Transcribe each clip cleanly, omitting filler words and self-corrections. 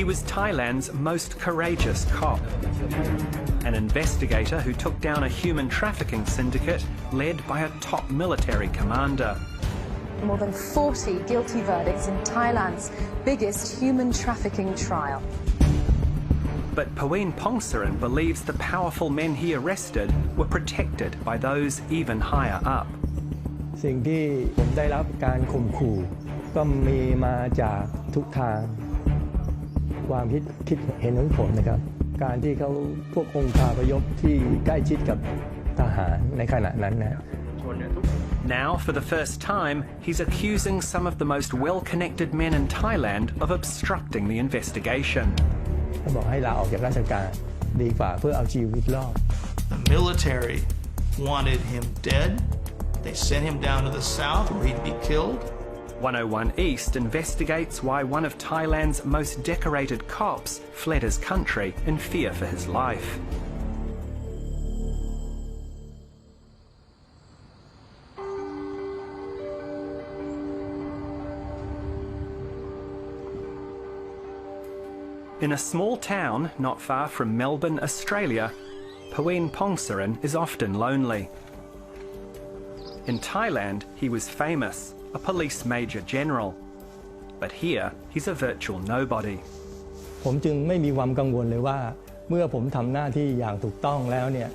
He was Thailand's most courageous cop, an investigator who took down a human trafficking syndicate led by a top military commander. More than 40 guilty verdicts in Thailand's biggest human trafficking trial. But Pawin Pongsaran believes the powerful men he arrested were protected by those even higher up. สิ่งที่ผมได้รับการข่มขู่ก็มีมาจากทุกทางความคิดเห็นของผมนะครับการที่เขาพวกองค์คาพยพที่ใกล้ชิดกับทหารในขณะนั้นนะ Now, for the first time, he's accusing some of the most well-connected men in Thailand of obstructing the investigation. เขาบอกให้ลาออกจากราชการดีกว่าเพื่อเอาชีวิตรอด The military wanted him dead. They sent him down to the south where he'd be killed. 101 East investigates why one of Thailand's most decorated cops fled his country in fear for his life. In a small town not far from Melbourne, Australia, Pawin Pongsaran is often lonely. In Thailand, he was famous, a police major general. But here, he's a virtual nobody. ผมจึงไม่มีความกังวลเลยว่าเมื่อผมทำหน้าที่อย่างถูกต้องแล้วเนี่ย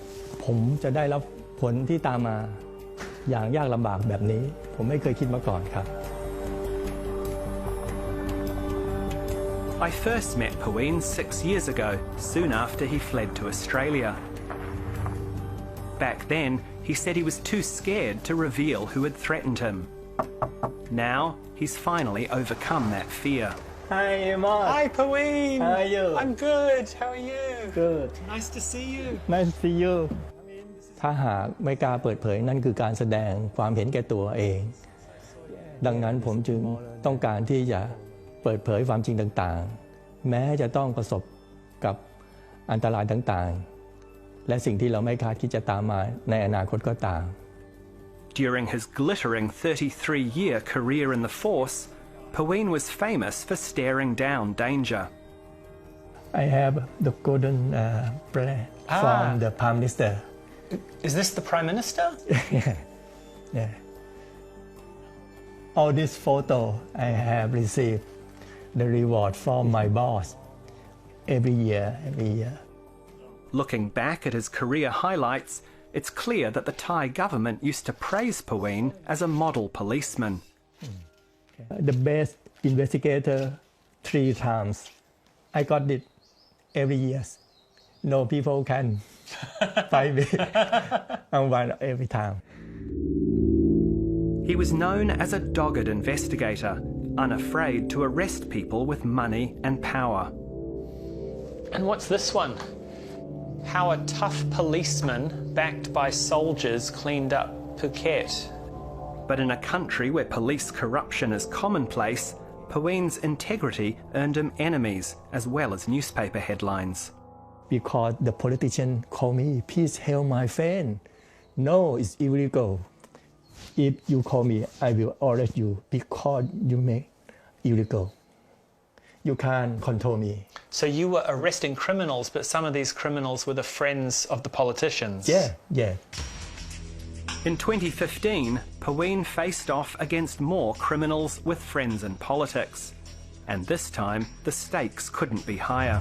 ผมจะได้รับผลที่ตามมาอย่างยากลำบากแบบนี้ผมไม่เคยคิดมาก่อนครับ I first met Pawin 6 years ago, soon after he fled to Australia. Back then, he said he was too scared to reveal who had threatened him. Now, he's finally overcome that fear. Hi, Mark. Hi, Pawin. How are you? I'm good. How are you? Good. Nice to see you. Nice to see you. ถ้าหากไม่กล้าเปิดเผยนั่นคือการแสดงความเห็นแก่ตัวเองดังนั้นผมจึงต้องการที่จะเปิดเผยความจริงต่างๆแม้จะต้องประสบกับอันตรายต่างๆและสิ่งที่เราไม่คาดคิดจะตามมาในอนาคตก็ตาม During his glittering 33-year career in the force, Pawin was famous for staring down danger. I have the golden brand from the Prime Minister. Is this the Prime Minister? Yeah. All this photo I have received the reward from my boss every year. Looking back at his career highlights, it's clear that the Thai government used to praise Pawin as a model policeman. The best investigator 3 times. I got it every year. No people can fight me. I won every time. He was known as a dogged investigator, unafraid to arrest people with money and power. And what's this one? How a tough policeman backed by soldiers cleaned up Phuket. But in a country where police corruption is commonplace, Pawin's integrity earned him enemies as well as newspaper headlines. Because the politician call me, please help my friend. No, it's illegal. If you call me, I will arrest you because you make illegal. You can't control me. So you were arresting criminals, but some of these criminals were the friends of the politicians. Yeah. In 2015, Pawin faced off against more criminals with friends in politics. And this time, the stakes couldn't be higher.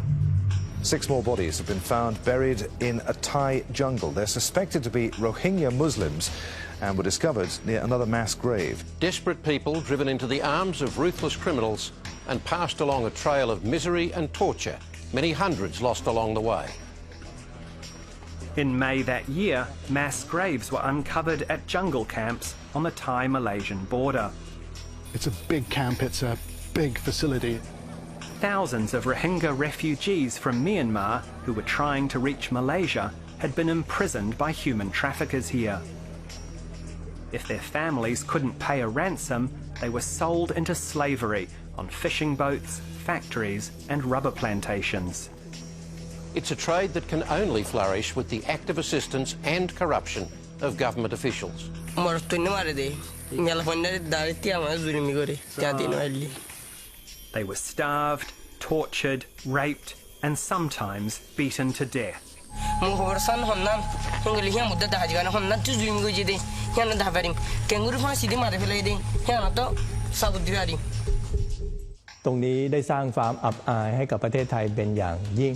6 more bodies have been found buried in a Thai jungle. They're suspected to be Rohingya Muslims and were discovered near another mass grave. Desperate people driven into the arms of ruthless criminals and passed along a trail of misery and torture, many hundreds lost along the way. In May that year, mass graves were uncovered at jungle camps on the Thai-Malaysian border. It's a big camp, it's a big facility. Thousands of Rohingya refugees from Myanmar who were trying to reach Malaysia had been imprisoned by human traffickers here. If their families couldn't pay a ransom, they were sold into slavery on fishing boats, factories and rubber plantations. It's a trade that can only flourish with the active assistance and corruption of government officials. They were starved, tortured, raped, and sometimes beaten to death. Mengorsan honnan penggelihan muda dah juga honnan tu zoom gue jadi yang dah beri kenguru faham sih di mana pelai deh yang atau sabut diari ตรงนี้ได้สร้างความอับอายให้กับประเทศไทยเป็นอย่างยิ่ง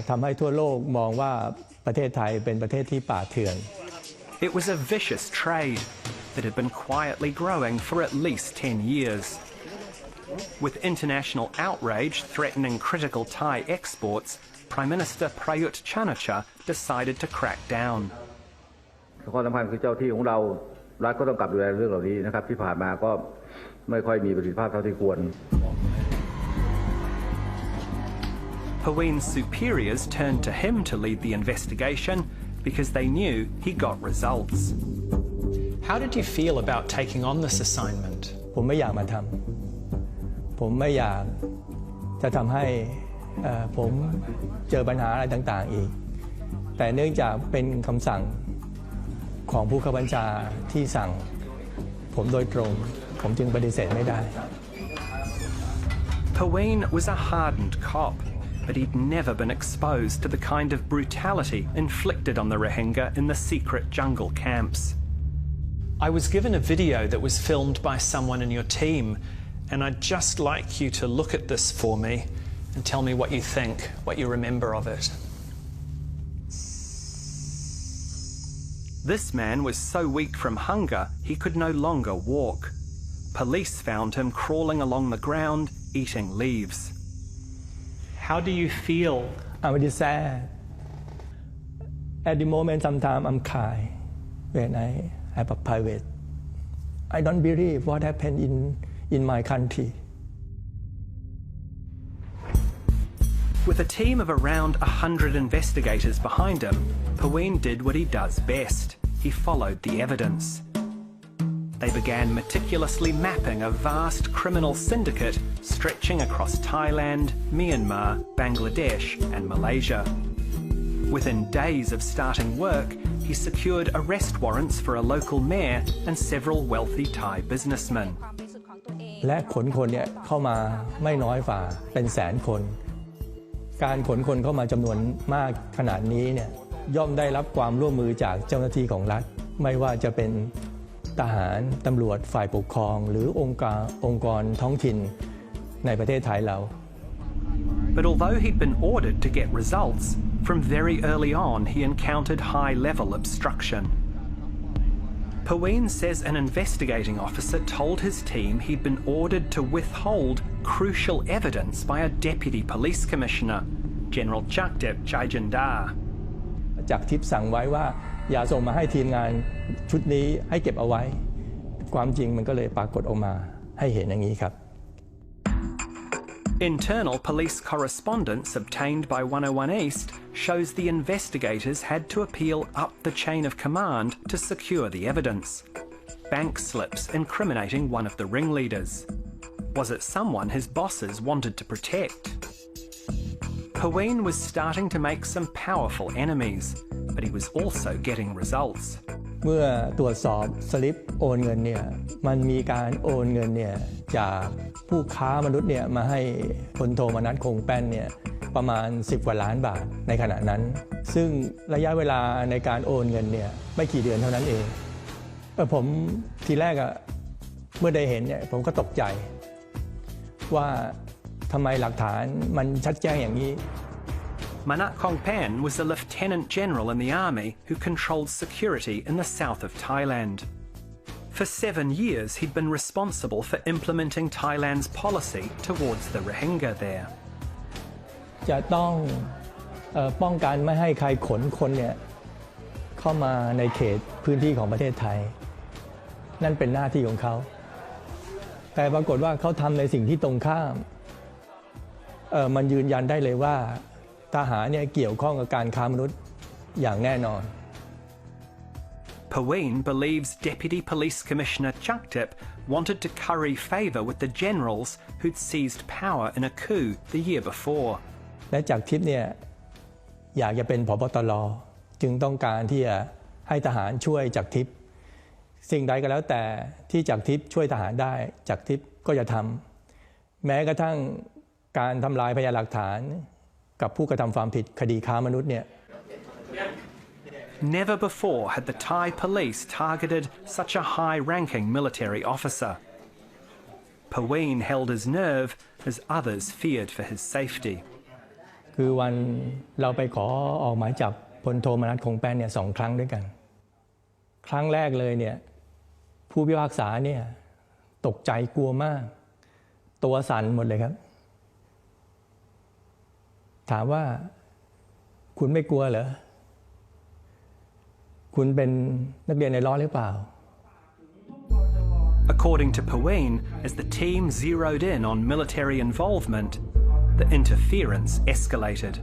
ทำให้ทั่วโลกมองว่าประเทศไทยเป็นประเทศที่ป่าเถื่อน It was a vicious trade that had been quietly growing for at least 10 years. With international outrage threatening critical Thai exports, Prime Minister Prayut Chan-o-cha decided to crack down. ข้อสำคัญคือเจ้าที่ของเรารัฐก็ต้องกลับดูแลเรื่องเหล่านี้นะครับที่ผ่านมาก็ไม่ค่อยมีประสิทธิภาพเท่าที่ควร Paween's superiors turned to him to lead the investigation because they knew he got results. How did you feel about taking on this assignment? ผมไม่อยากมาทำผมไม่อยากจะทำให้ผมเจอปัญหาอะไรต่างๆอีกแต่เนื่องจากเป็นคำสั่งของผู้บังคับบัญชาที่สั่งผมโดยตรงผมจึงปฏิเสธไม่ได้ Paween was a hardened cop, but he'd never been exposed to the kind of brutality inflicted on the Rohingya in the secret jungle camps. I was given a video that was filmed by someone in your team, and I'd just like you to look at this for me and tell me what you think, what you remember of it. This man was so weak from hunger he could no longer walk. Police found him crawling along the ground, eating leaves. How do you feel? I'm really sad. At the moment, sometimes I'm crying when I have a private. I don't believe what happened in my country. With a team of around 100 investigators behind him, Paween did what he does best. He followed the evidence. They began meticulously mapping a vast criminal syndicate stretching across Thailand, Myanmar, Bangladesh and Malaysia. Within days of starting work, he secured arrest warrants for a local mayor and several wealthy Thai businessmen. และขนคนเนี่ยเข้ามาไม่น้อยฝ่าเป็นแสนคนการขนคนเข้ามาจำนวนมากขนาดนี้เนี่ยย่อมได้รับความร่วมมือจากเจ้าหน้าที่ของรัฐไม่ว่าจะเป็นทหารตำรวจฝ่ายปกครองหรือองค์กรท้องถิ่นในประเทศไทยเรา But although he'd been ordered to get results, from very early on he encountered high-level obstruction. Paween says an investigating officer told his team he'd been ordered to withhold crucial evidence by a deputy police commissioner, General Chakdep Chaijandar. จากทิปสั่งไว้ว่าอย่าส่งมาให้ทีมงานชุดนี้ให้เก็บเอาไว้ความจริงมันก็เลยปรากฏออกมาให้เห็นอย่างนี้ครับ Internal police correspondence obtained by 101 East shows the investigators had to appeal up the chain of command to secure the evidence. Bank slips incriminating one of the ringleaders. Was it someone his bosses wanted to protect? Paween was starting to make some powerful enemies, but he was also getting results. เมื่อตรวจสอบสลิปโอนเงินเนี่ยมันมีการโอนเงินเนี่ยจากผู้ค้ามนุษย์เนี่ยมาให้พลโทมนัสคงแป้นเนี่ยประมาณ10 กว่าล้านบาทในขณะนั้นซึ่งระยะเวลาในการโอนเงินเนี่ยไม่กี่เดือนเท่านั้นเองผมทีแรกเมื่อได้เห็นเนี่ยผมก็ตกใจว่าทำไมหลักฐานมันชัดแจ้งอย่างนี้Manat Kongpan was a lieutenant general in the army who controlled security in the south of Thailand. For 7 years, he'd been responsible for implementing Thailand's policy towards the Rohingya there. จะต้องป้องกันไม่ให้ใครขนคนเนี่ยเข้ามาในเขตพื้นที่ของประเทศไทยนั่นเป็นหน้าที่ของเขาแต่ปรากฏว่าเขาทำในสิ่งที่ตรงข้ามมันยืนยันได้เลยว่าทหารเนี่ยเกี่ยวข้องกับการค้ามนุษย์อย่างแน่นอน Paween believes Deputy Police Commissioner Chakdep wanted to curry favour with the generals who'd seized power in a coup the year before. และจากทิพย์เนี่ยอยากจะเป็นผบ.ตร.จึงต้องการที่จะให้ทหารช่วยจากทิพย์สิ่งใดก็แล้วแต่ที่จากทิพย์ช่วยทหารได้จากทิพย์ก็จะทำแม้กระทั่ง การทำลายพยานหลักฐานกับผู้กระทำความผิดคดีค้ามนุษย์เนี่ย Never before had the Thai police targeted such a high-ranking military officer. Paween held his nerve as others feared for his safety. คือวันเราไปขอออกหมายจับพลโทมนัสคงแป้นเนี่ย2 ครั้งด้วยกัน ครั้งแรกเลยเนี่ยผู้พิพากษาเนี่ยตกใจกลัวมากตัวสั่นหมดเลยครับถามว่าคุณไม่กลัวเหรอคุณเป็นนักเรียนในร้อนหรือเปล่า According to Paween, as the team zeroed in on military involvement, the interference escalated.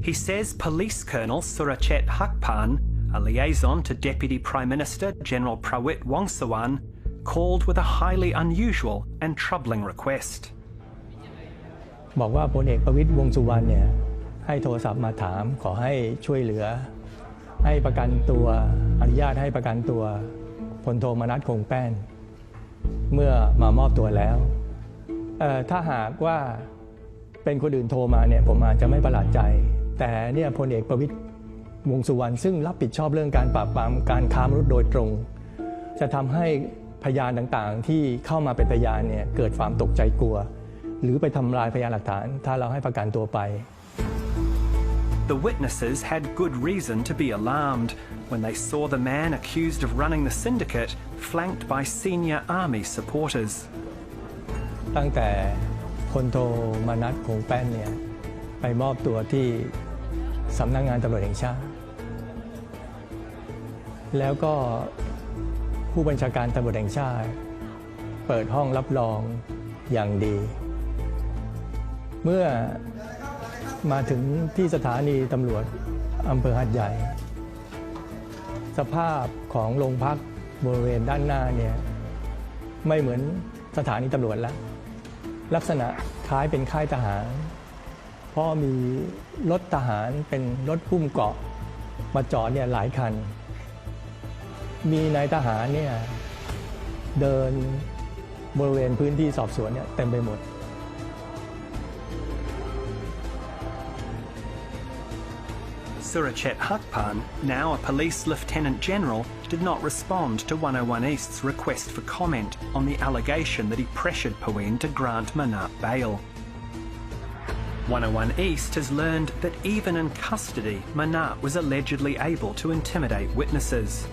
He says Police Colonel Surachet Hakpan, a liaison to Deputy Prime Minister General Prawit Wongsuwan, called with a highly unusual and troubling request. บอกว่าพลเอกประวิตรวงษ์สุวรรณเนี่ยให้โทรศัพท์มาถามขอให้ช่วยเหลือให้ประกันตัวอนุญาตให้ประกันตัวพลโทมนัสคงแป้นเมื่อมามอบตัวแล้วถ้าหากว่าเป็นคนอื่นโทรมาเนี่ยผมอาจจะไม่ประหลาดใจแต่เนี่ยพลเอกประวิตรวงษ์สุวรรณซึ่งรับผิดชอบเรื่องการปราบปรามการค้ามนุษย์โดยตรงจะทำให้พยานต่างๆที่เข้ามาเป็นพยานเนี่ยเกิดความตกใจกลัวหรือไปทำลายพยานหลักฐานถ้าเราให้ประกันตัวไป The witnesses had good reason to be alarmed when they saw the man accused of running the syndicate flanked by senior army supporters. ตั้งแต่พลโทมนัสคงแป้นเนี่ยไปมอบตัวที่สำนักงานตำรวจแห่งชาติแล้วก็ผู้บัญชาการตำรวจแห่งชาติเปิดห้องรับรองอย่างดีเมื่อมาถึงที่สถานีตำรวจอำเภอหาดใหญ่สภาพของโรงพักบริเวณด้านหน้าเนี่ยไม่เหมือนสถานีตำรวจแล้วลักษณะคล้ายเป็นค่ายทหารเพราะมีรถทหารเป็นรถพุ่มเกราะมาจอดเนี่ยหลายคันมีนายทหารเนี่ยเดินบริเวณพื้นที่สอบสวนเนี่ยเต็มไปหมดSurachet Hakpan, now a police lieutenant general, did not respond to 101 East's request for comment on the allegation that he pressured Paween to grant Manat bail. 101 East has learned that even in custody, Manat was allegedly able to intimidate witnesses.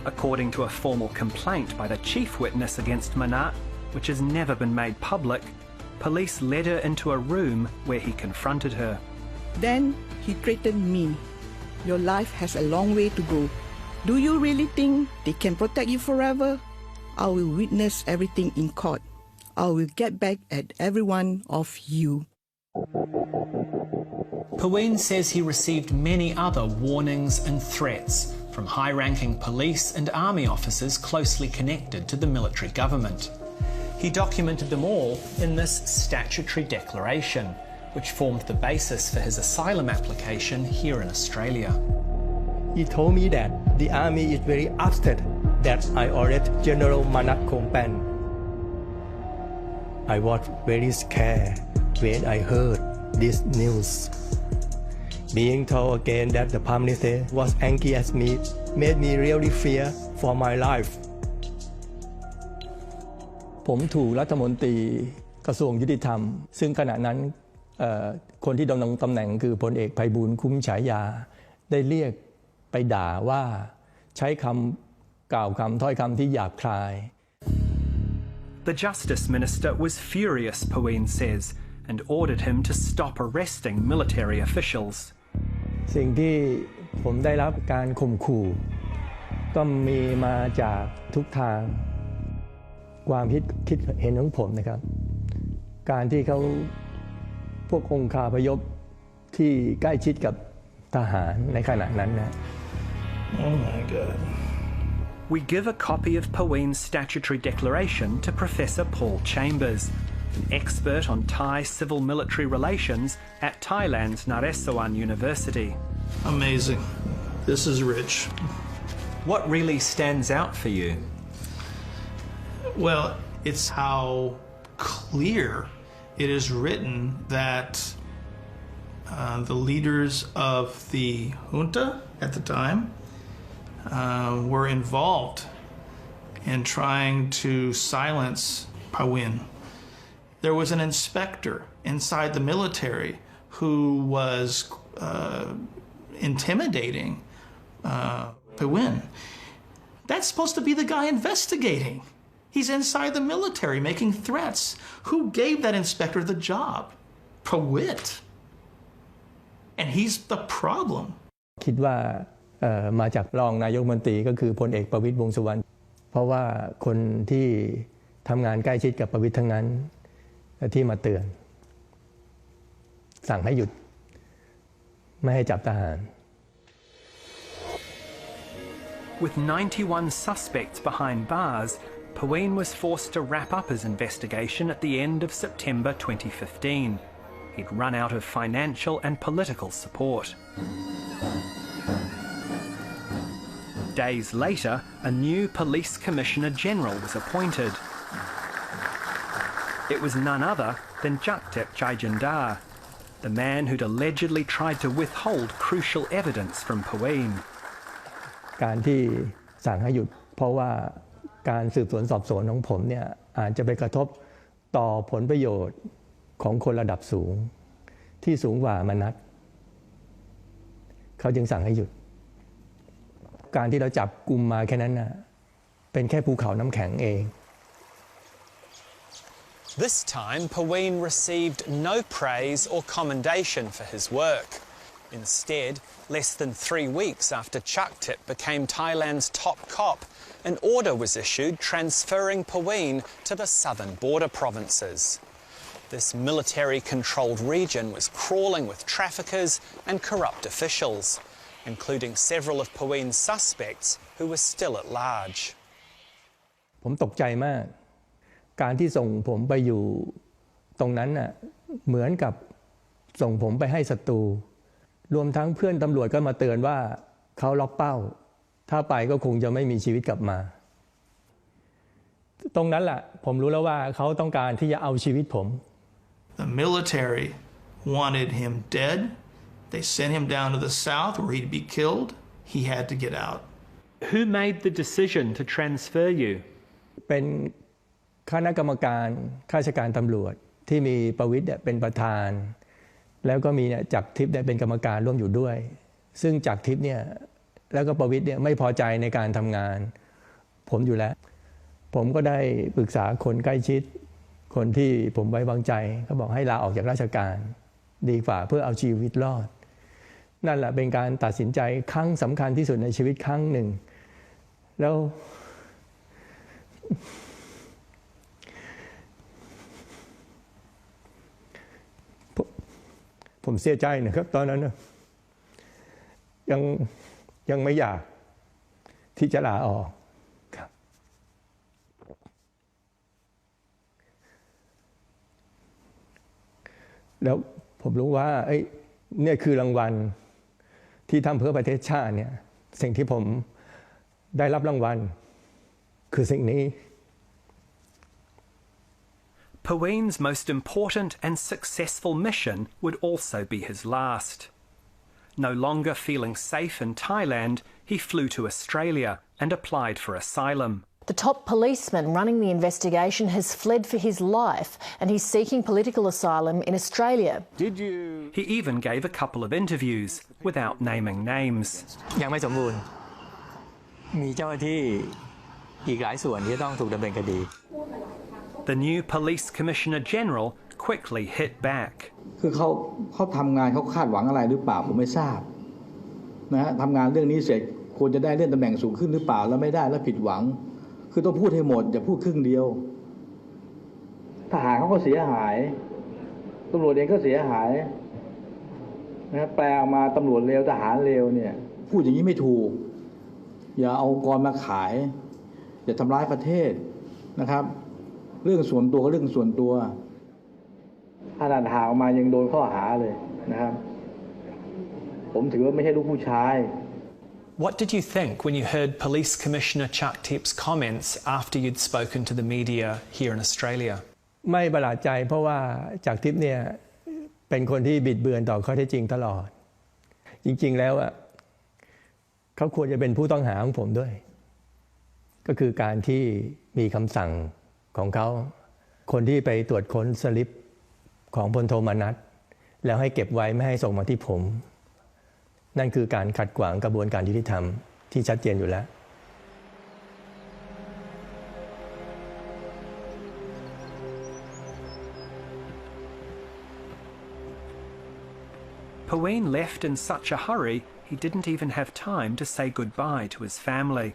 According to a formal complaint by the chief witness against Manat, which has never been made public, police led her into a room where he confronted her. Then he threatened me. Your life has a long way to go. Do you really think they can protect you forever? I will witness everything in court. I will get back at every one of you. Paween says he received many other warnings and threats from high-ranking police and army officers closely connected to the military government. He documented them all in this statutory declaration, which formed the basis for his asylum application here in Australia. He told me that the army is very upset that I arrested General Manat Kongpan. I was very scared when I heard this news. Being told again that the Prime Minister was angry at me made me really fear for my life. ผมถูกรัฐมนตรีกระทรวงยุติธรรมซึ่งขณะนั้นคนที่ดำรงตำแหน่งคือพลเอกไพบูลย์คุ้มฉายาได้เรียกไปด่าว่าใช้คำกล่าวคำถ้อยคำที่หยาบคาย The Justice Minister was furious, Paween says, and ordered him to stop arresting military officials. สิ่งที่ผมได้รับการข่มขู่ก็มีมาจากทุกทางความคิดเห็นของผมนะครับการที่เขาพวกองคาพยพที่ใกล้ชิดกับทหารในขณะนั้นนะ Oh my God. We give a copy of Paween's statutory declaration to Professor Paul Chambers, an expert on Thai civil-military relations at Thailand's Naresuan University. Amazing. This is rich. What really stands out for you? Well, it's how clear It is written that the leaders of the junta at the time were involved in trying to silence Pawin. There was an inspector inside the military who was intimidating Pawin. That's supposed to be the guy investigating. He's inside the military making threats. Who gave that inspector the job? Pawit. And he's the problem. คิดว่ามาจากรองนายกรัฐมนตรีก็คือพลเอกประวิตรวงษ์สุวรรณเพราะว่าคนที่ทำงานใกล้ชิดกับประวิตรทั้งนั้นที่มาเตือนสั่งให้หยุดไม่ให้จับทหาร With 91 suspects behind bars, Pawin was forced to wrap up his investigation at the end of September 2015. He'd run out of financial and political support. Days later, a new Police Commissioner General was appointed. It was none other than Jaktep Chaijandar, the man who'd allegedly tried to withhold crucial evidence from Pawin. การที่สั่งให้หยุดเพราะว่าการสืบสวนสอบสวนของผมเนี่ยอาจจะไปกระทบต่อผลประโยชน์ของคนระดับสูงที่สูงกว่ามนัสเขาจึงสั่งให้หยุดการที่เราจับกุมมาแค่นั้นน่ะเป็นแค่ภูเขาน้ำแข็งเอง This time, Pawin received no praise or commendation for his work. Instead, less than 3 weeks after Chaktep became Thailand's top cop, an order was issued transferring Pawin to the southern border provinces. This military-controlled region was crawling with traffickers and corrupt officials, including several of Pawin's suspects who were still at large. ผมตกใจมากการที่ส่งผมไปอยู่ตรงนั้นน่ะเหมือนกับส่งผมไปให้ศัตรูรวมทั้งเพื่อนตำรวจก็มาเตือนว่าเขาล็อกเป้าถ้าไปก็คงจะไม่มีชีวิตกลับมาตรงนั้นแหละผมรู้แล้วว่าเขาต้องการที่จะเอาชีวิตผม The military wanted him dead. They sent him down to the south where he'd be killed. He had to get out. Who made the decision to transfer you? เป็นคณะกรรมการข้าราชการตำรวจที่มีประวิตรเป็นประธานแล้วก็มีจักรทิพย์เป็นกรรมการร่วมอยู่ด้วยซึ่งจักรทิพย์เนี่ยแล้วก็ประวิตรไม่พอใจในการทำงานผมอยู่แล้วผมก็ได้ปรึกษาคนใกล้ชิดคนที่ผมไว้วางใจเขาบอกให้ลาออกจากราชการดีกว่าเพื่อเอาชีวิตรอดนั่นแหละเป็นการตัดสินใจครั้งสำคัญที่สุดในชีวิตครั้งหนึ่งแล้วผมเสียใจนะครับตอนนั้นยังไม่อยากที่จะลาออกครับแล้วผมรู้ว่าเนี่ยคือรางวัลที่ทำเพื่อประเทศชาติเนี่ยสิ่งที่ผมได้รับรางวัลคือสิ่งนี้Pawin's most important and successful mission would also be his last. No longer feeling safe in Thailand, he flew to Australia and applied for asylum. The top policeman running the investigation has fled for his life and he's seeking political asylum in Australia. He even gave a couple of interviews without naming names. ยังไม่สมบูรณ์มีเจ้าหน้าที่อีกหลายส่วนที่ต้องถูกดำเนินคดี The new Police Commissioner General quickly hit back. คือเขาทำงานเขาคาดหวังอะไรหรือเปล่าผมไม่ทราบนะฮะทำงานเรื่องนี้เสร็จควรจะได้เลื่อนตำแหน่งสูงขึ้นหรือเปล่าแล้วไม่ได้แล้วผิดหวังคือต้องพูดให้หมดอย่าพูดครึ่งเดียวทหารเขาก็เสียหายตำรวจเองก็เสียหายนะแปลออกมาตำรวจเลวทหารเลวเนี่ยพูดอย่างนี้ไม่ถูกอย่าเอาองค์กรมาขายอย่าทำร้ายประเทศนะครับเรื่องส่วนตัวก็เรื่องส่วนตัวถ้าด่านหาออกมายังโดนข้อหาเลยนะครับผมถือว่าไม่ใช่ลูกผู้ชาย What did you think when you heard Police Commissioner Chaktep's comments after you'd spoken to the media here in Australia? ไม่ประหลาดใจเพราะว่าจากทิพย์เนี่ยเป็นคนที่บิดเบือนต่อข้อเท็จจริงตลอดจริงๆแล้วเขาควรจะเป็นผู้ต้องหาของผมด้วยก็คือการที่มีคำสั่งของเขาคนที่ไปตรวจค้นสลิปของพลโทมานัสแล้วให้เก็บไว้ไม่ให้ส่งมาที่ผมนั่นคือการขัดขวางกระบวนการยุติธรรมที่ชัดเจนอยู่แล้ว Paween left in such a hurry he didn't even have time to say goodbye to his family.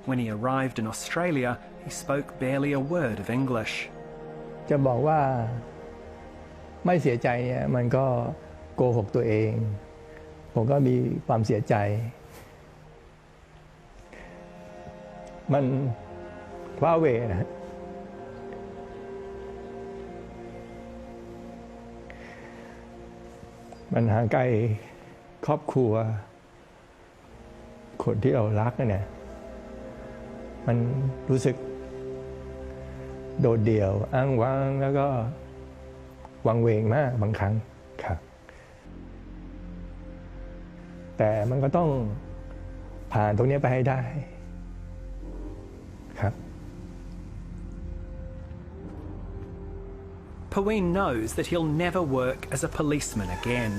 When he arrived in Australia, he spoke barely a word of English. จะบอกว่าไม่เสียใจเนี่ยมันก็โกหกตัวเองผมก็มีความเสียใจมันว้าเหวนะมันห่างไกลครอบครัวคนที่เรารักเนี่ยมันรู้สึกโดดเดี่ยวอ้างว้างแล้วก็วังเวงมากบางครั้งครับแต่มันก็ต้องผ่านตรงนี้ไปให้ได้ครับ Paween knows that he'll never work as a policeman again.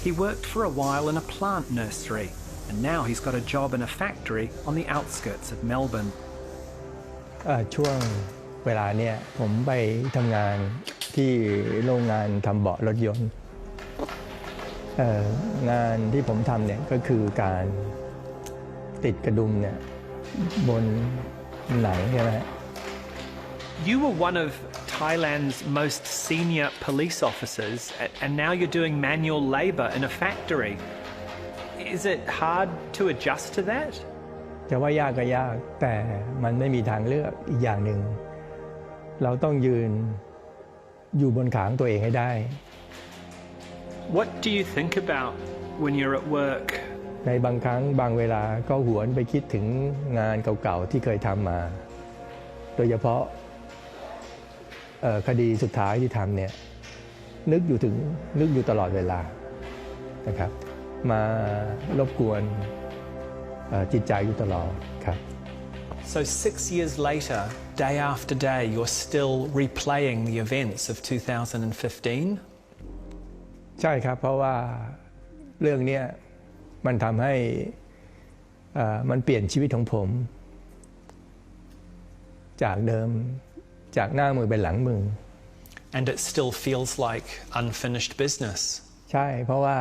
He worked for a while in a plant nursery, and now he's got a job in a factory on the outskirts of Melbourne. ช่วงเวลาเนี่ยผมไปทำงานที่โรงงานทำเบาะรถยนต์งานที่ผมทำเนี่ยก็คือการติดกระดุมเนี่ยบนหนังใช่ไหม You were one of Thailand's most senior police officers, and now you're doing manual labour in a factory. Is it hard to adjust to that? จะว่ายากก็ยากแต่มันไม่มีทางเลือกอีกอย่างหนึ่งเราต้องยืนอยู่บนขาของตัวเองให้ได้ What do you think about when you're at work? ในบางครั้งบางเวลาก็หวนไปคิดถึงงานเก่าๆที่เคยทำมาโดยเฉพาะคดีสุดท้ายที่ทำเนี่ยนึกอยู่ตลอดเวลานะครับมารบกวนจิตใจอยู่ตลอดครับ So 6 years later, day after day, you're still replaying the events of 2015? ใช่ครับเพราะว่าเรื่องนี้มันทำให้มันเปลี่ยนชีวิตของผมจากเดิมจากหน้ามือเป็นหลังมือ And it still feels like unfinished business. ใช่เพราะว่า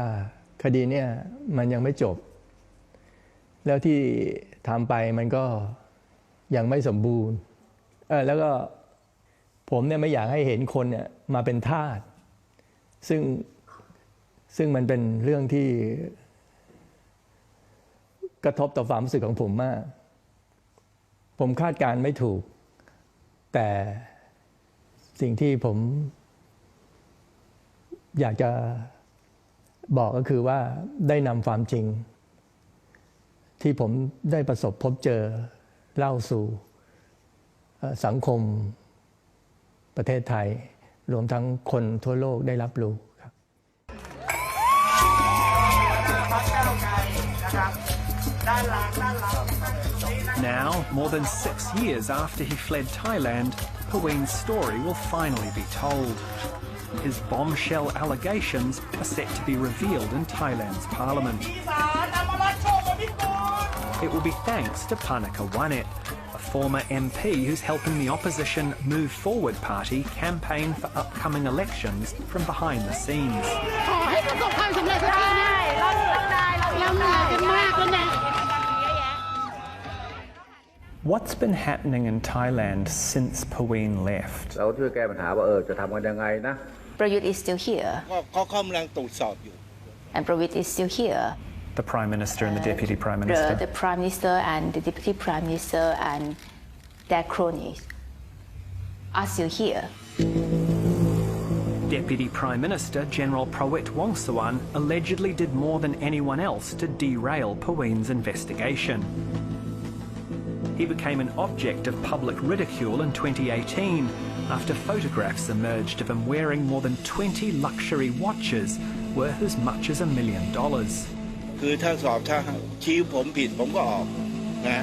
คดีเนี่ยมันยังไม่จบแล้วที่ทำไปมันก็ยังไม่สมบูรณ์แล้วก็ผมเนี่ยไม่อยากให้เห็นคนเนี่ยมาเป็นทาสซึ่งมันเป็นเรื่องที่กระทบต่อความรู้สึกของผมมากผมคาดการณ์ไม่ถูกแต่สิ่งที่ผมอยากจะบอกก็คือว่าได้นำความจริงที่ผมได้ประสบพบเจอเล่าสู่สังคมประเทศไทยรวมทั้งคนทั่วโลกได้รับรู้ครับ Now, more than 6 years after he fled Thailand, Paween's story will finally be told. His bombshell allegations are set to be revealed in Thailand's parliament. It will be thanks to Panaka Wanet, a former MP who's helping the opposition Move Forward Party campaign for upcoming elections from behind the scenes. What's been happening in Thailand since Paween left? เราช่วยแก้ปัญหาว่าจะทำกันยังไงนะ Prayut is still here. เขากำลังตรวจสอบอยู่ And Prayut is still here. The Prime Minister and the Deputy Prime Minister. The Prime Minister and the Deputy Prime Minister and their cronies are still here. Deputy Prime Minister General Prawit Wongsuwan allegedly did more than anyone else to derail Paween's investigation. He became an object of public ridicule in 2018 after photographs emerged of him wearing more than 20 luxury watches worth as much as $1 million. คือถ้าชี้ผมผิดผมก็ออกนะ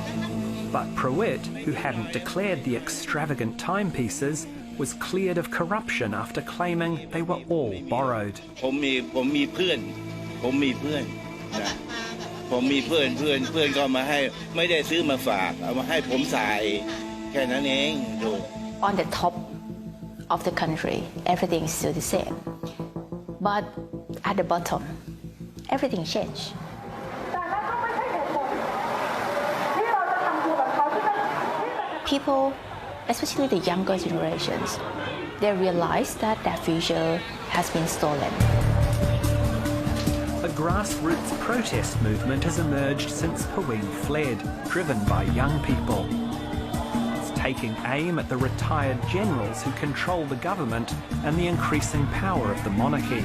But Pruitt, who hadn't declared the extravagant timepieces, was cleared of corruption after claiming they were all borrowed. ผมมีเพื่อนนะผมมีเพื่อนก็มาให้ไม่ได้ซื้อมาฝากเอามาให้ผมใส่แค่นั้นเองดู On the top of the country, everything is still the same. But at the bottom, everything changed. People, especially the younger generations, they realize that their future has been stolen. A grassroots protest movement has emerged since Pawin fled, driven by young people. It's taking aim at the retired generals who control the government and the increasing power of the monarchy.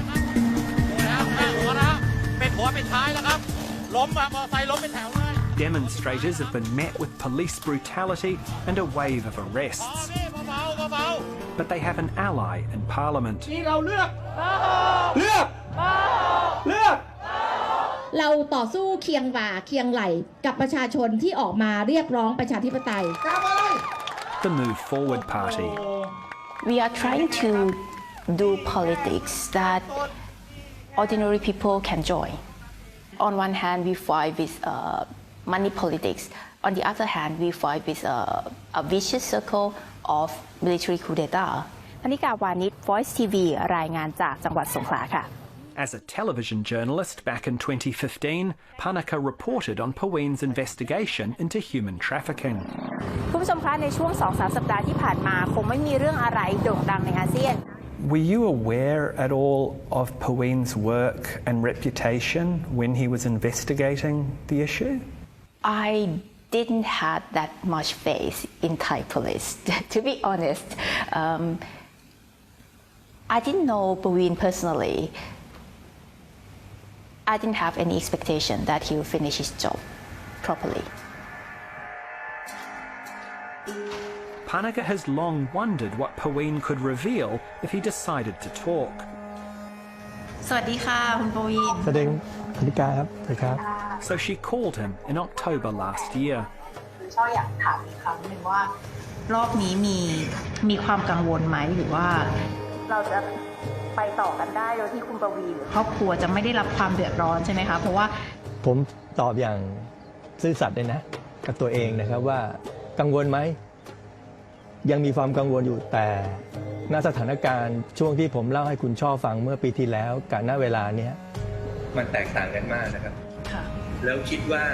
Demonstrators have been met with police brutality and a wave of arrests. But they have an ally in Parliament. เราต่อสู้เคียงบ่าเคียงไหล่กับประชาชนที่ออกมาเรียกร้องประชาธิปไตย The Move Forward Party. We are trying to do politics that ordinary people can join. On one hand, we fight with money politics. On the other hand, we fight with a vicious circle of military coup d'etat. พนิกาวานิช Voice TV รายงานจากจังหวัดสงขลาค่ะ As a television journalist back in 2015, Panaka reported on Pawin's investigation into human trafficking. คุณผู้ชมคะในช่วง 2-3 สัปดาห์ที่ผ่านมาคงไม่มีเรื่องอะไรโด่งดังในอาเซียน Were you aware at all of Pawin's work and reputation when he was investigating the issue? I didn't have that much faith in Thai police, to be honest. I didn't know Pawin personally. I didn't have any expectation that he would finish his job properly. Panaka has long wondered what Pawin could reveal if he decided to talk. สวัสดีค่ะคุณปวีณ แสดงพนิกาครับสวัสดีครับ So she called him in October last year. ชอบอยากถามอีกครั้งหนึ่งว่ารอบนี้มีความกังวลไหมหรือว่าเราจะไปต่อกันได้โดยที่คุณปวีณหรือครอบครัวจะไม่ได้รับความเดือดร้อนใช่ไหมคะเพราะว่าผมตอบอย่างซื่อสัตย์เลยนะกับตัวเองนะครับว่ากังวลไหมยังมีความกังวลอยู่แต่ณสถานการณ์ช่วงที่ผมเล่าให้คุณช่อฟังเมื่อปีที่แล้วกับณเวลาเนี้ยมันแตกต่างกันมากนะครับแล้วคิดว่า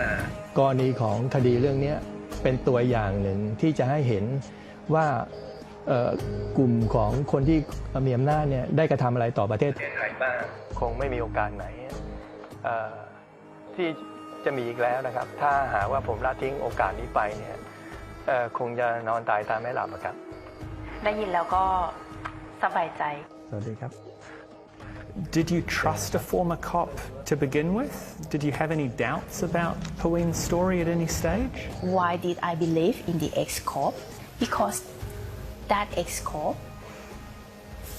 กรณีของคดีเรื่องนี้เป็นตัวอย่างหนึ่งที่จะให้เห็นว่ากลุ่มของคนที่มีอำนาจเนี่ยได้กระทำอะไรต่อประเทศไทยบ้างคงไม่มีโอกาสไหนที่จะมีอีกแล้วนะครับถ้าหากว่าผมละทิ้งโอกาสนี้ไปเนี่ยคงจะนอนตายตาไม่หลับครับได้ยินแล้วก็สบายใจสวัสดีครับ Did you trust a former cop to begin with? Did you have any doubts about Pawin's story at any stage? Why did I believe in the ex-cop? Because that ex-cop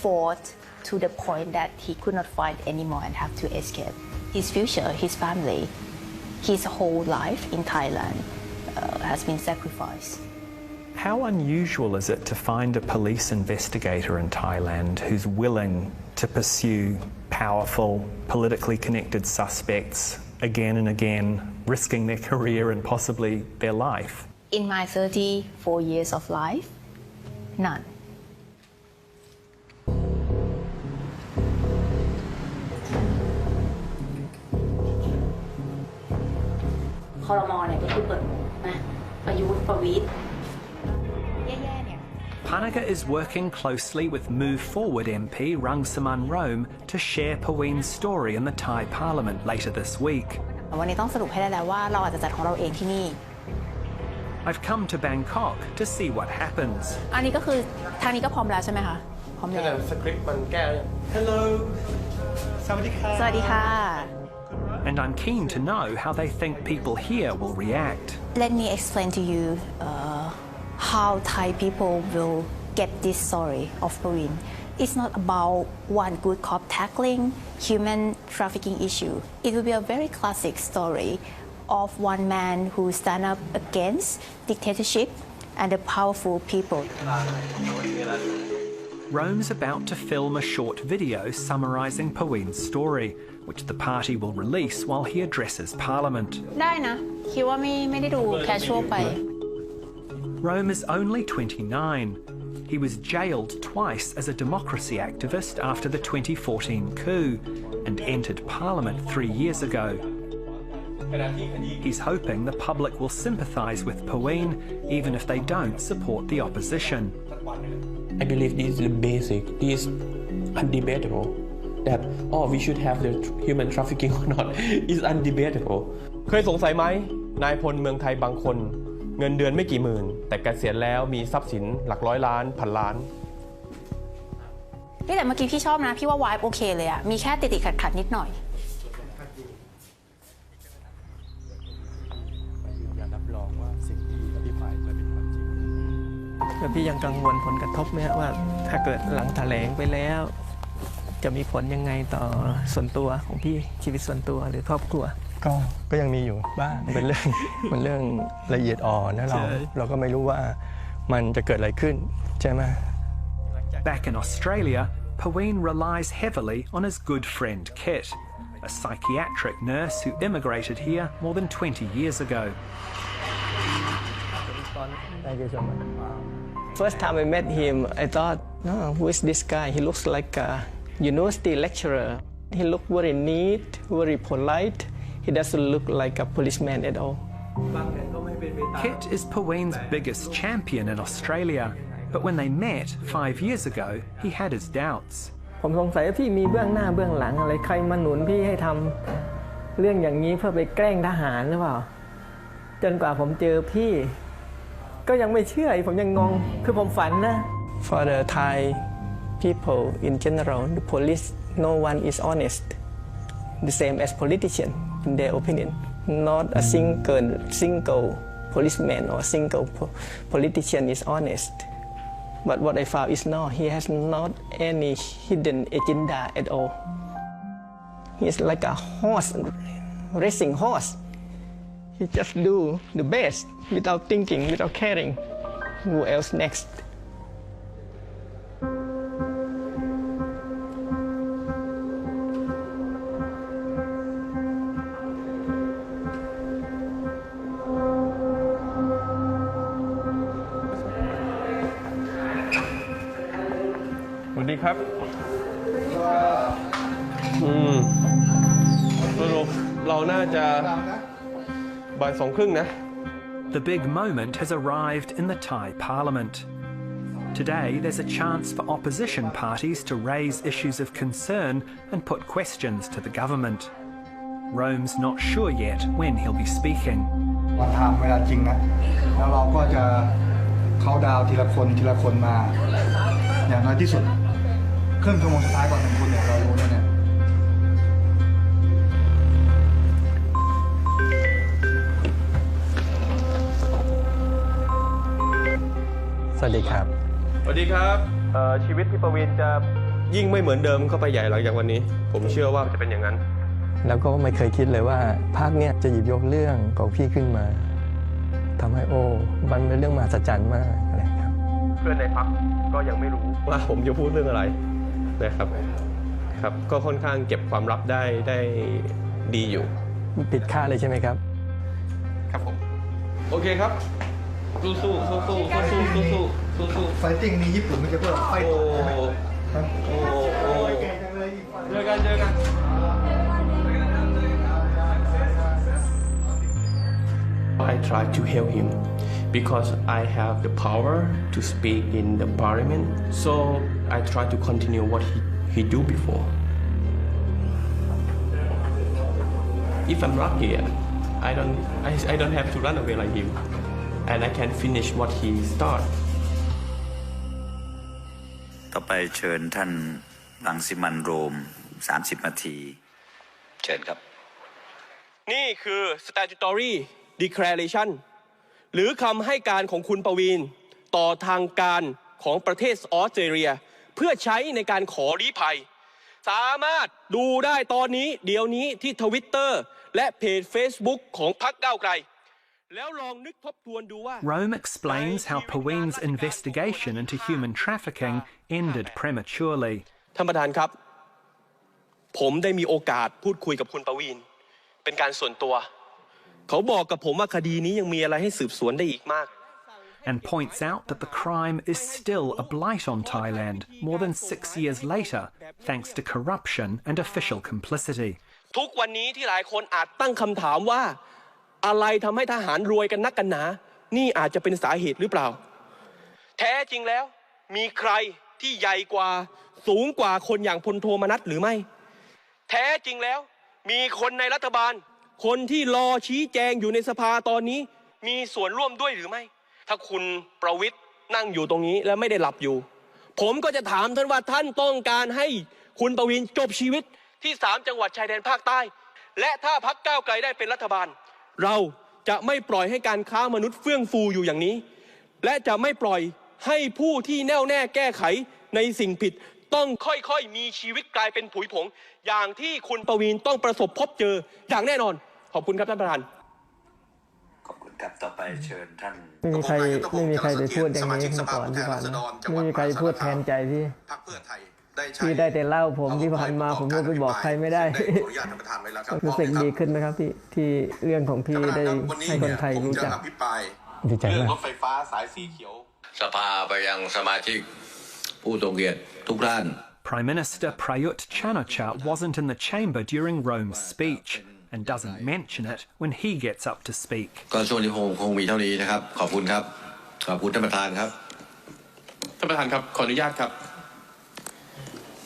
fought to the point that he could not fight anymore and have to escape. His future, his family, his whole life in Thailand has been sacrificed. How unusual is it to find a police investigator in Thailand who's willing to pursue powerful, politically connected suspects again and again, risking their career and possibly their life? In my 34 years of life, none. ครม.เนี่ยก็คือเปิดนะประยุทธ์ประวิตรแย่ๆเนี่ย Panaka is working closely with Move Forward MP Rangsaman Rome to share Pawin's story in the Thai Parliament later this week. วันนี้ต้องสรุปให้ได้แล้วว่าเราอาจจะจัดของเราเองที่นี่ I've come to Bangkok to see what happens. อันนี้ก็คือทางนี้ก็พร้อมแล้วใช่ไหมคะพร้อมแล้ว สคริปต์มันแก้ Hello สวัสดีค่ะ สวัสดีค่ะ and I'm keen to know how they think people here will react. Let me explain to you how Thai people will get this story of Pawin. It's not about one good cop tackling human trafficking issue. It will be a very classic story of one man who stand up against dictatorship and the powerful people. Rome's about to film a short video summarising Pawin's story, which the party will release while he addresses Parliament. ได้นะคิดว่าไม่ได้ดูแคชชวลไป Rome is only 29. He was jailed twice as a democracy activist after the 2014 coup and entered Parliament 3 years ago. He's hoping the public will sympathise with Pawin even if they don't support the opposition. I believe this is the basic, this is undebatable. That we should have the human trafficking or not is undebatable. เคยสงสัยไหมนายพลเมืองไทยบางคนเงินเดือนไม่กี่หมื่นแต่เกษียณแล้วมีทรัพย์สินหลักร้อยล้านพันล้านนี่แต่เมื่อกี้พี่ชอบนะพี่ว่าวายโอเคเลยอะมีแค่ติดขัดนิดหน่อยแล้วพี่ยังกังวลผลกระทบไหมว่าถ้าเกิดหลังแถลงไปแล้วจะมีผลยังไงต่อส่วนตัวของพี่ชีวิตส่วนตัวหรือครอบครัวก็ยังมีอยู่บ้างเป็นเรื่องละเอียดอ่อนนะเราก็ไม่รู้ว่ามันจะเกิดอะไรขึ้นใช่ไหม Back in Australia, Pawin relies heavily on his good friend Kit, a psychiatric nurse who immigrated here more than 20 years ago. Thank you so much. First time I met him, I thought, who is this guy? He looks like a university lecturer. He looked very neat, very polite. He doesn't look like a policeman at all. Kit is Pawin's biggest champion in Australia, but when they met 5 years ago, he had his doubts. ผมสงสัยว่าพี่มีเบื้องหน้าเบื้องหลังอะไรใครมาหนุนพี่ให้ทำเรื่องอย่างนี้เพื่อไปแกล้งทหารหรือเปล่าจนกว่าผมเจอพี่ก็ยังไม่เชื่อผมยังงงคือผมฝันนะ For the Thai people in general, the police, no one is honest. The same as politician, in their opinion. Not a single policeman or single politician is honest. But what I found is no, he has not any hidden agenda at all. He is like a horse, racing horse. He just do the best without thinking, without caring who else next. สวัสดีครับสรุปเราน่าจะบ่าย2:30 นะ The big moment has arrived in the Thai Parliament. Today, there's a chance for opposition parties to raise issues of concern and put questions to the government. Rome's not sure yet when he'll be speaking. วันทำเวลาจริงนะแล้วเราก็จะเขาดาวทีละคนมาอย่างน้อยที่สุดครึ่งชั่วโมงสุดท้ายก่อน1 คุณเนี่ยเรารู้แน่สวัสดีครับ สวัสดีครับชีวิตพี่ประวินจะยิ่งไม่เหมือนเดิมเข้าไปใหญ่หลังจากวันนี้ผมเชื่อว่าจะเป็นอย่างนั้นแล้วก็ไม่เคยคิดเลยว่าพรรคเนี่ยจะหยิบยกเรื่องของพี่ขึ้นมาทำให้มันเป็นเรื่องมหัศจรรย์มากอะไรครับเพื่อนในพรรคก็ยังไม่รู้ว่าผมจะพูดเรื่องอะไรนะครับก็ค่อนข้างเก็บความลับได้ดีอยู่ปิดค่าเลยใช่ไหมครับครับผมโอเคครับสู้ไฟติ้งนี่ญี่ปุ่นไม่ใช่พวกไฟเจอกันI try to help him because I have the power to speak in the parliament so I try to continue what he do before if I'm lucky I don't have to run away like him and I can finish what he start ต่อไปเชิญท่านรังสิมันต์โรม30 นาทีเชิญครับ นี่คือ statutory declaration หรือคำให้การของคุณประวีณต่อทางการของประเทศออสเตรเลียเพื่อใช้ในการขอลี้ภัยสามารถดูได้ตอนนี้เดี๋ยวนี้ที่ Twitter และเพจ Facebook ของพรรคก้าวไกลแล้วลองนึกทบทวนดูว่า Rome explains how Paween's investigation into human trafficking ended prematurely. ท่านประธานครับผมได้มีโอกาสพูดคุยกับคุณประวีณเป็นการส่วนตัวเขาบอกกับผมว่าคดีนี้ยังมีอะไรให้สืบสวนได้อีกมาก and points out that the crime is still a blight on Thailand more than 6 years later, thanks to corruption and official complicity. ทุกวันนี้ที่หลายคนอาจตั้งคำถามว่าอะไรทำให้ทหารรวยกันนักกันหนานี่อาจจะเป็นสาเหตุหรือเปล่าแท้จริงแล้วมีใครที่ใหญ่กว่าสูงกว่าคนอย่างพลโทมนัสหรือไม่แท้จริงแล้วมีคนในรัฐบาลคนที่รอชี้แจงอยู่ในสภาตอนนี้มีส่วนร่วมด้วยหรือไม่ถ้าคุณประวิตรนั่งอยู่ตรงนี้แล้วไม่ได้หลับอยู่ผมก็จะถามท่านว่าท่านต้องการให้คุณประวิตรจบชีวิตที่3จังหวัดชายแดนภาคใต้และถ้าพรรคก้าวไกลได้เป็นรัฐบาลเราจะไม่ปล่อยให้การค้ามนุษย์เฟื่องฟูอยู่อย่างนี้และจะไม่ปล่อยให้ผู้ที่แน่วแน่แก้ไขในสิ่งผิดต้องค่อยๆมีชีวิตกลายเป็นผุยผงอย่างที่คุณประวีณต้องประสบพบเจออย่างแน่นอนขอบคุณครับท่านประธานขอบคุณครับต่อไปเชิญท่าน ไม่มีใครได้พูดอย่างนี้มาก่อนที่ผ่านมาไม่มีใครพูดแทนใจพี่ได้แต่เล่าผมที่ผ่านมาผมก็ไปบอกใครไม่ได้รู้สึกดีขึ้นนะครับที่เรื่องของพี่ได้ให้คนไทยรู้จักดีใจมากรถไฟฟ้าสายสีเขียวสภาไปยังสมาชิกผู้ทรงเกียรติทุกท่าน Prime Minister Prayut Chan-o-cha wasn't in the chamber during Rome's speech and doesn't mention it when he gets up to speak. ก็ช่วงนี้คงมีเท่านี้นะครับขอบคุณครับขอบคุณท่านประธานครับท่านประธานครับขออนุญาตครับ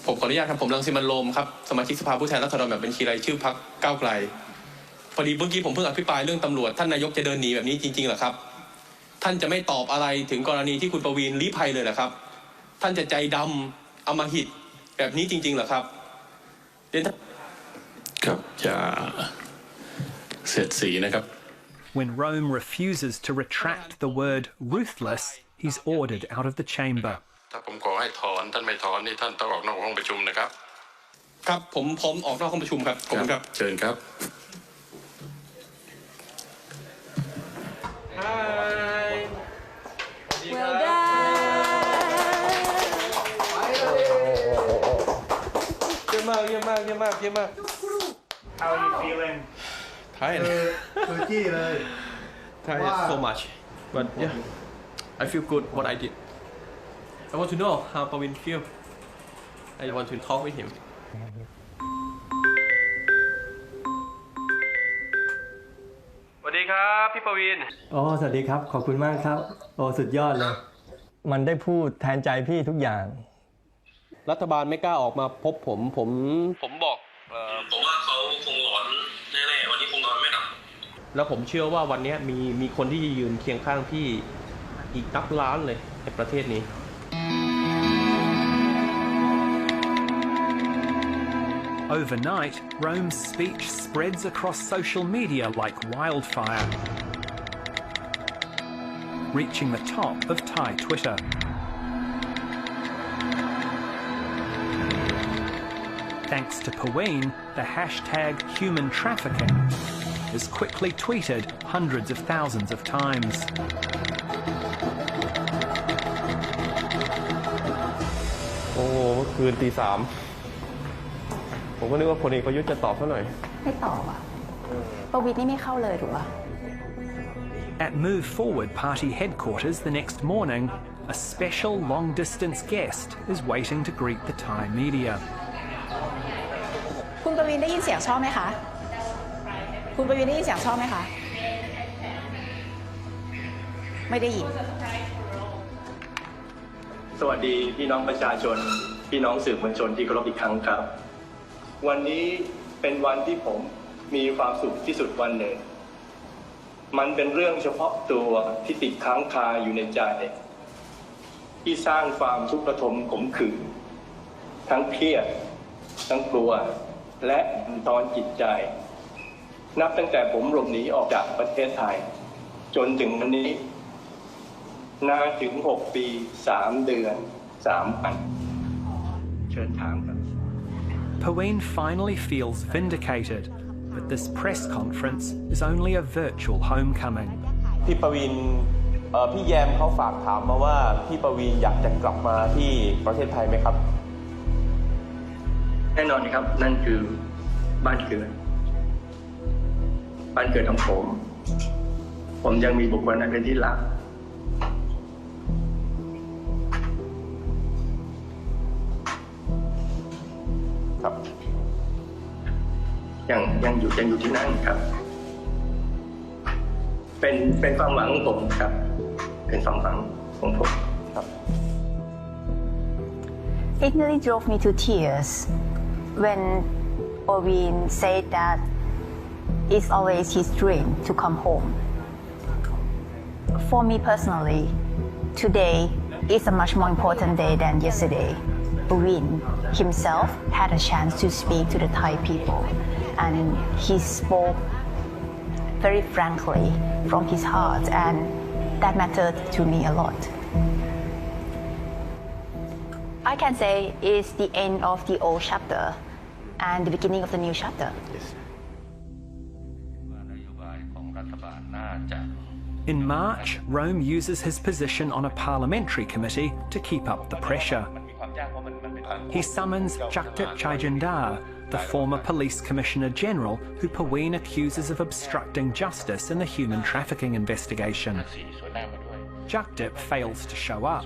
ผมขออนุญาตครับผมรังสิมันต์โรมครับสมาชิกสภาผู้แทนราษฎรแบบบัญชีรายชื่อพรรคก้าวไกลพอดีเมื่อกี้ผมเพิ่งอภิปรายเรื่องตำรวจท่านนายกจะเดินหนีแบบนี้จริงๆเหรอครับท่านจะไม่ตอบอะไรถึงกรณีที่คุณประวีณลี้ภัยเลยเหรอครับท่านจะใจดำอำมหิตแบบนี้จริงๆเหรอครับครับจะเสียดสีนะครับ When Rome refuses to retract the word ruthless, he's ordered out of the chamber. ถ้าผมขอให้ถอนท่านไม่ถอนนี่ท่านต้องออกนอกห้องประชุมนะครับครับผมออกนอกห้องประชุมครับผมครับเชิญครับ Hi Well done เยี่ยมมาก How are you feeling? Tired. Tired so much. But yeah, I feel good what I did. I want to know how Paween feel. I want to talk with him. สวัสดีครับพี่ประวีณสวัสดีครับขอบคุณมากครับสุดยอดเลยมันได้พูดแทนใจพี่ทุกอย่างรัฐบาลไม่กล้าออกมาพบผมบอกผมว่าเขาคงร้อนแน่ๆวันนี้คงนอนไม่หลับแล้วผมเชื่อว่าวันนี้มีคนที่ยืนเคียงข้างพี่อีกนับล้านเลยในประเทศนี้ Overnight, Rome's speech spreads across social media like wildfire, reaching the top of Thai Twitter. Thanks to Paween, the hashtag human trafficking is quickly tweeted hundreds of thousands of times. เมื่อคืนตี 3ผมก็นึกว่าพลเอกประยุทธ์จะตอบซะหน่อยไม่ตอบประวิตรนี่ไม่เข้าเลยถูกป่ะ At Move Forward Party headquarters the next morning, a special long-distance guest is waiting to greet the Thai media. คุณประวิตรได้ยินเสียงชอบไหมคะคุณประวิตรได้ยินเสียงชอบไหมคะไม่ได้ยินสวัสดีพี่น้องประชาชนพี่น้องสื่อมวลชนที่เคารพอีกครั้งครับวันนี้เป็นวันที่ผมมีความสุขที่สุดวันหนึ่งมันเป็นเรื่องเฉพาะตัวที่ติดค้างคาอยู่ในใจที่สร้างความทุกข์ระทมขมขื่นทั้งเครียดทั้งกลัวและบั่นทอนจิตใจ นับตั้งแต่ผมหลบหนีออกจากประเทศไทยจนถึงวันนี้นานถึง6 ปี 3 เดือน 3 วันเชิญถามครับ Paween finally feels vindicated, but this press conference is only a virtual homecoming. พี่ประวินพี่แยมเขาฝากถามมาว่าพี่ประวินอยากจะกลับมาที่ประเทศไทยไหมครับแน่นอนครับนั่นคือบ้านเกิดของผมยังมีบุคคลนั้นเป็นที่รักครับยังอยู่ที่นั่นครับเป็นความหวังของผมครับเป็นความหวังของผมครับ It nearly drove me to tears when Paween said that it's always his dream to come home. For me personally, today is a much more important day than yesterday. Paween himself had a chance to speak to the Thai people, and he spoke very frankly from his heart, and that mattered to me a lot. I can say it's the end of the old chapter and the beginning of the new chapter. In March, Rome uses his position on a parliamentary committee to keep up the pressure. He summons Jaktip Chaijindar, the former police commissioner general who Paween accuses of obstructing justice in the human trafficking investigation. Jaktip fails to show up,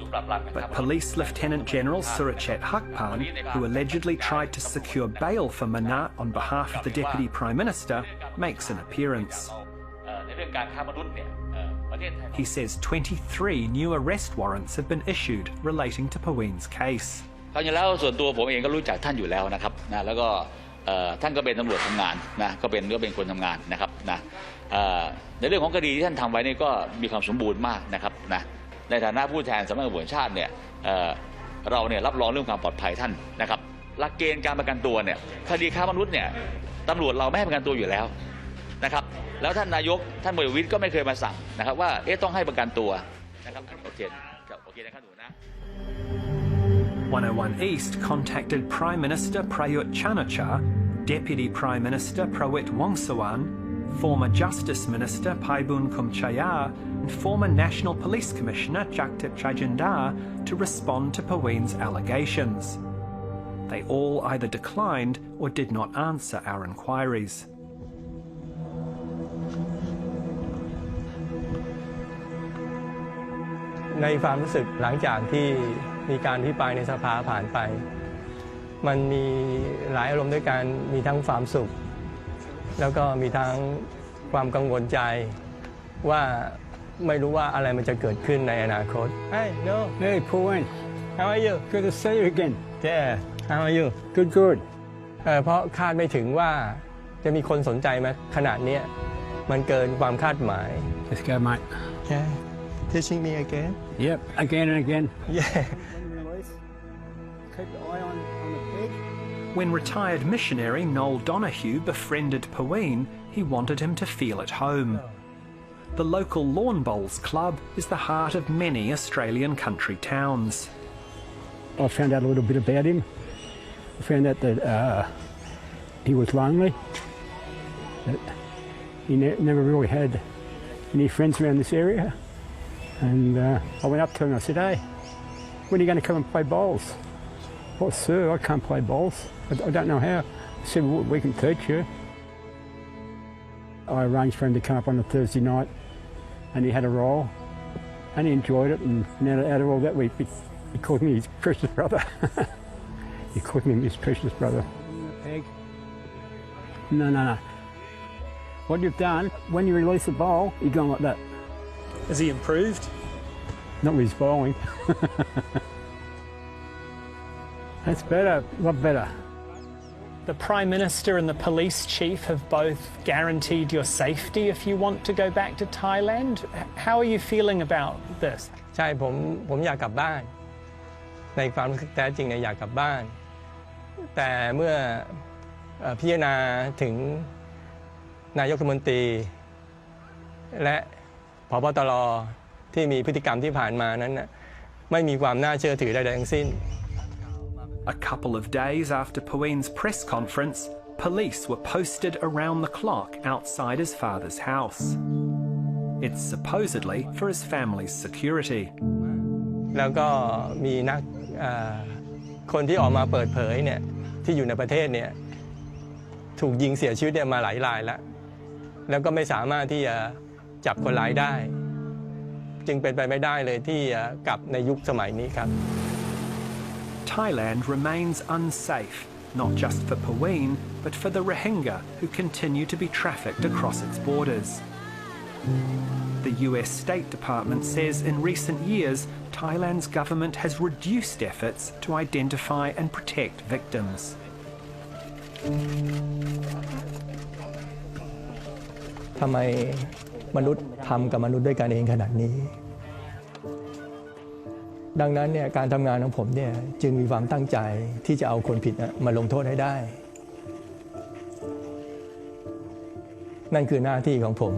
but Police Lieutenant General Surachet Hakpan, who allegedly tried to secure bail for Manat on behalf of the Deputy Prime Minister, makes an appearance. He says 23 new arrest warrants have been issued relating to Paween's case. ความจริงแล้วส่วนตัวผมเองก็รู้จักท่านอยู่แล้วนะครับนะแล้วก็ท่านก็เป็นตำรวจทำงานนะก็เป็นคนทำงานนะครับนะในเรื่องของคดีที่ท่านทำไว้นี่ก็มีความสมบูรณ์มากนะครับนะในฐานะผู้แทนสำนักงานตำรวจแห่งชาติเนี่ยเราเนี่ยรับรองเรื่องความปลอดภัยท่านนะครับหลักเกณฑ์การประกันตัวเนี่ยคดีค้ามนุษย์เนี่ยตำรวจเราไม่ให้ประกันตัวอยู่แล้วนะครับแล้วท่านนายกท่านพลเอกประวิตรก็ไม่เคยมาสั่งนะครับว่าต้องให้ประกันตัวนะครับโอเคนะครับหนูนะ 101 East contacted Prime Minister Prayut Chan-o-cha, Deputy Prime Minister Prawit Wongsuwan, former Justice Minister Paibun Kumchaya, and former National Police Commissioner Jaktip Chaijindar to respond to Paween's allegations. They all either declined or did not answer our inquiries. ในความรู้สึกหลังจากที่มีการอภิปรายในสภาผ่านไปมันมีหลายอารมณ์ด้วยกันมีทั้งความสุขแล้วก็มีทั้งความกังวลใจว่าไม่รู้ว่าอะไรมันจะเกิดขึ้นในอนาคต Hey no Hey Paween How are you Good to see you again Yeah How are you Good เพราะคาดไม่ถึงว่าจะมีคนสนใจมาขนาดนี้มันเกินความคาดหมาย Let's go mate Yeah Teaching me again Yep again and again Yeah Keep the eye on the peg When retired missionary Noel Donoghue befriended Paween, he wanted him to feel at home. The local lawn bowls club is the heart of many Australian country towns. I found out a little bit about him. I found out that he was lonely, that he never really had any friends around this area. And I went up to him and I said, hey, when are you going to come and play bowls? Well, sir, I can't play bowls. I don't know how. I said, well, we can teach you. I arranged for him to come up on a Thursday night and he had a roll and he enjoyed it, and out of all that he called me his precious brother. He called me his precious brother. No. What you've done, when you release the bowl, you're going like that. Has he improved? Not with his bowling. That's better, a lot better. The Prime Minister and the Police Chief have both guaranteed your safety if you want to go back to Thailand. How are you feeling about this? ใช่ผมอยากกลับบ้านในความรู้สึกแท้จริงอยากกลับบ้านแต่เมื่อพิจารณาถึง นายกรัฐมนตรีและผบ.ตร.ที่มีพฤติกรรมที่ผ่านมานั้นไม่มีความน่าเชื่อถือใดๆทั้งสิ้น A couple of days after Paween's press conference, police were posted around the clock outside his father's house. It's supposedly for his family's security. แล้วก็มีคนที่ออกมาเปิดเผยเนี่ยที่อยู่ในประเทศเนี่ยถูกยิงเสียชีวิตมาหลายรายแล้วก็ไม่สามารถที่จะจับคนร้ายได้จึงเป็นไปไม่ได้เลยที่กลับในยุคสมัยนี้ครับ Thailand remains unsafe, not just for Paween, but for the Rohingya who continue to be trafficked across its borders. The US State Department says in recent years, Thailand's government has reduced efforts to identify and protect victims. ทำไมมนุษย์ทำกับมนุษย์ด้วยกันเองขนาดนี้ดังนั้นเนี่ยการทำงานของผมเนี่ยจึงมีความตั้งใจที่จะเอาคนผิดมาลงโทษให้ได้นั่นคือหน้าที่ของผม